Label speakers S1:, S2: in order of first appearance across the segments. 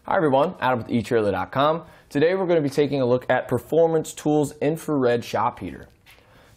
S1: Hi everyone, Adam with etrailer.Com. Today we're going to be taking a look at Performance Tools infrared shop heater.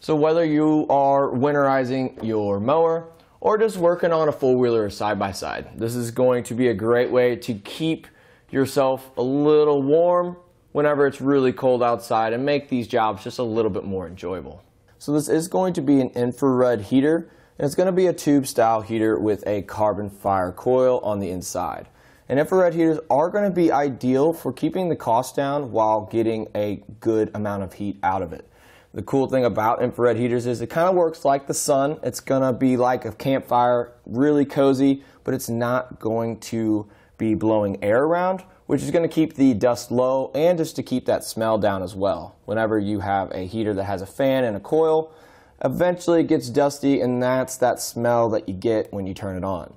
S1: So whether you are winterizing your mower or just working on a four-wheeler or side-by-side, this is going to be a great way to keep yourself a little warm whenever it's really cold outside and make these jobs just a little bit more enjoyable. So this is going to be an infrared heater, and it's going to be a tube style heater with a carbon fiber coil on the inside. And infrared heaters are going to be ideal for keeping the cost down while getting a good amount of heat out of it. The cool thing about infrared heaters is it kind of works like the sun. It's going to be like a campfire, really cozy, but it's not going to be blowing air around, which is going to keep the dust low and just to keep that smell down as well. Whenever you have a heater that has a fan and a coil, eventually it gets dusty, and that's that smell that you get when you turn it on.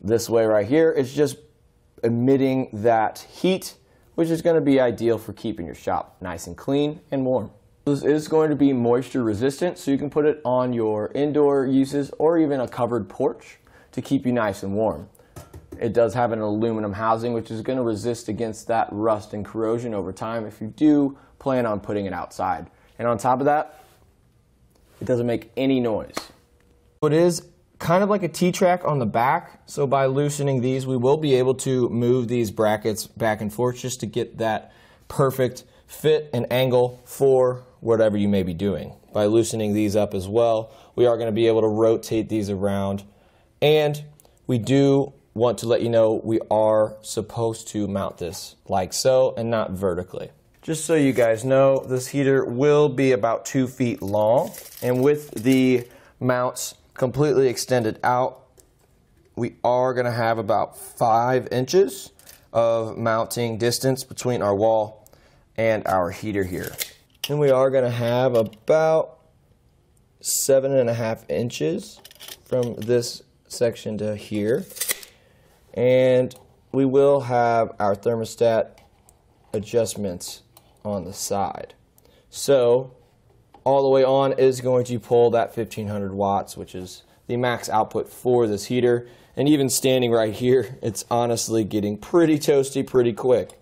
S1: This way right here, it's just emitting that heat, which is going to be ideal for keeping your shop nice and clean and warm. This is going to be moisture resistant, so you can put it on your indoor uses or even a covered porch to keep you nice and warm. It does have an aluminum housing, which is going to resist against that rust and corrosion over time if you do plan on putting it outside. And on top of that, it doesn't make any noise. It is kind of like a T-track on the back, so by loosening these we will be able to move these brackets back and forth just to get that perfect fit and angle for whatever you may be doing. By loosening these up as well, we are going to be able to rotate these around, and we do want to let you know we are supposed to mount this like so and not vertically. Just so you guys know, this heater will be about 2 feet long, and with the mounts completely extended out, we are going to have about 5 inches of mounting distance between our wall and our heater here. And we are going to have about 7.5 inches from this section to here. And we will have our thermostat adjustments on the side. So all the way on is going to pull that 1500 watts, which is the max output for this heater. And even standing right here, it's honestly getting pretty toasty pretty quick.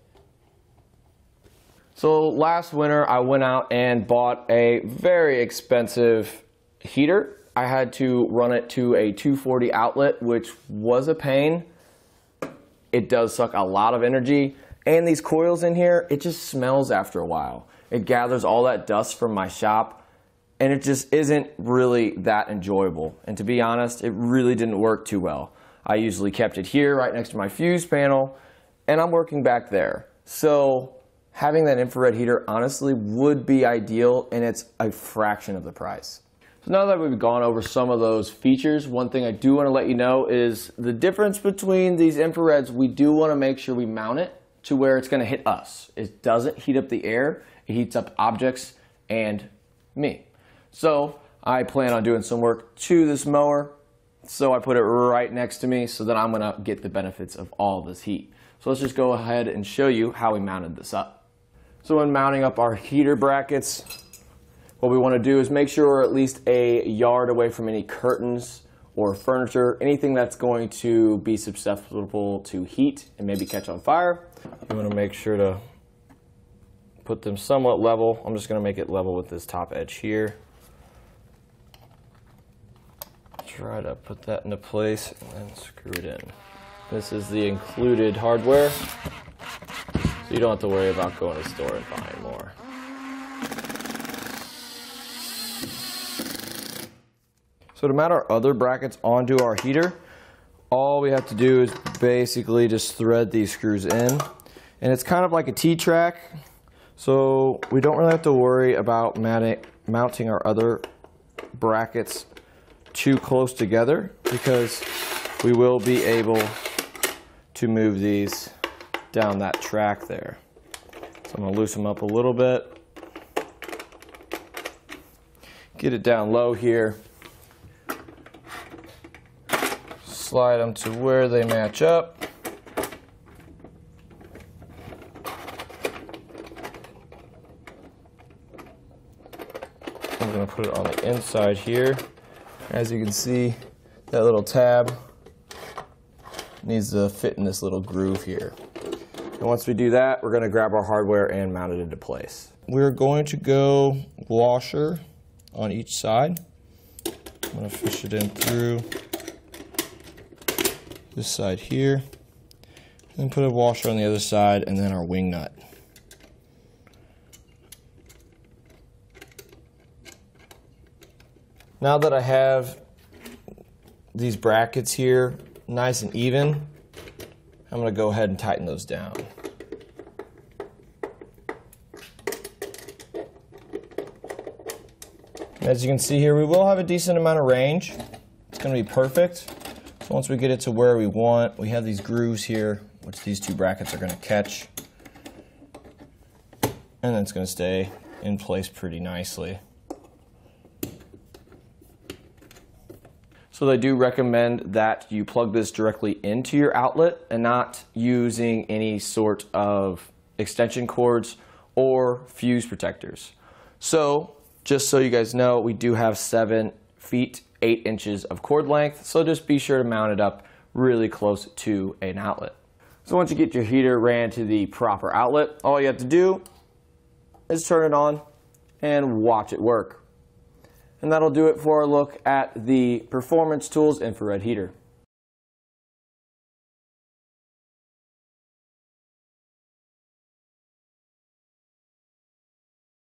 S1: So last winter I went out and bought a very expensive heater. I had to run it to a 240 outlet, which was a pain. It does suck a lot of energy, and these coils in here, it just smells after a while. It gathers all that dust from my shop, and it just isn't really that enjoyable. And to be honest, it really didn't work too well. I usually kept it here right next to my fuse panel, and I'm working back there. So having that infrared heater honestly would be ideal, and it's a fraction of the price. So now that we've gone over some of those features, one thing I do want to let you know is the difference between these infrareds. We do want to make sure we mount it to where it's going to hit us. It doesn't heat up the air, it heats up objects and me. So I plan on doing some work to this mower, so I put it right next to me so that I'm going to get the benefits of all this heat. So let's just go ahead and show you how we mounted this up. So when mounting up our heater brackets, what we want to do is make sure we're at least a yard away from any curtains or furniture, anything that's going to be susceptible to heat and maybe catch on fire. You want to make sure to put them somewhat level. I'm just going to make it level with this top edge here. Try to put that into place and then screw it in. This is the included hardware, so you don't have to worry about going to the store and buying more. So to mount our other brackets onto our heater, all we have to do is basically just thread these screws in. And it's kind of like a T-track, so we don't really have to worry about mounting our other brackets too close together, because we will be able to move these down that track there. So I'm going to loosen them up a little bit, get it down low here, slide them to where they match up. I'm going to put it on the inside here. As you can see, that little tab needs to fit in this little groove here. And once we do that, we're going to grab our hardware and mount it into place.
S2: We're going to go washer on each side. I'm going to fish it in through this side here, and put a washer on the other side, and then our wing nut. Now that I have these brackets here nice and even, I'm going to go ahead and tighten those down. As you can see here, we will have a decent amount of range. It's going to be perfect. So once we get it to where we want, we have these grooves here, which these two brackets are going to catch. And then it's going to stay in place pretty nicely.
S1: So they do recommend that you plug this directly into your outlet and not using any sort of extension cords or fuse protectors. So just so you guys know, we do have 7 feet 8 inches of cord length, so just be sure to mount it up really close to an outlet. So once you get your heater ran to the proper outlet, all you have to do is turn it on and watch it work. And that'll do it for our look at the Performance Tools infrared heater.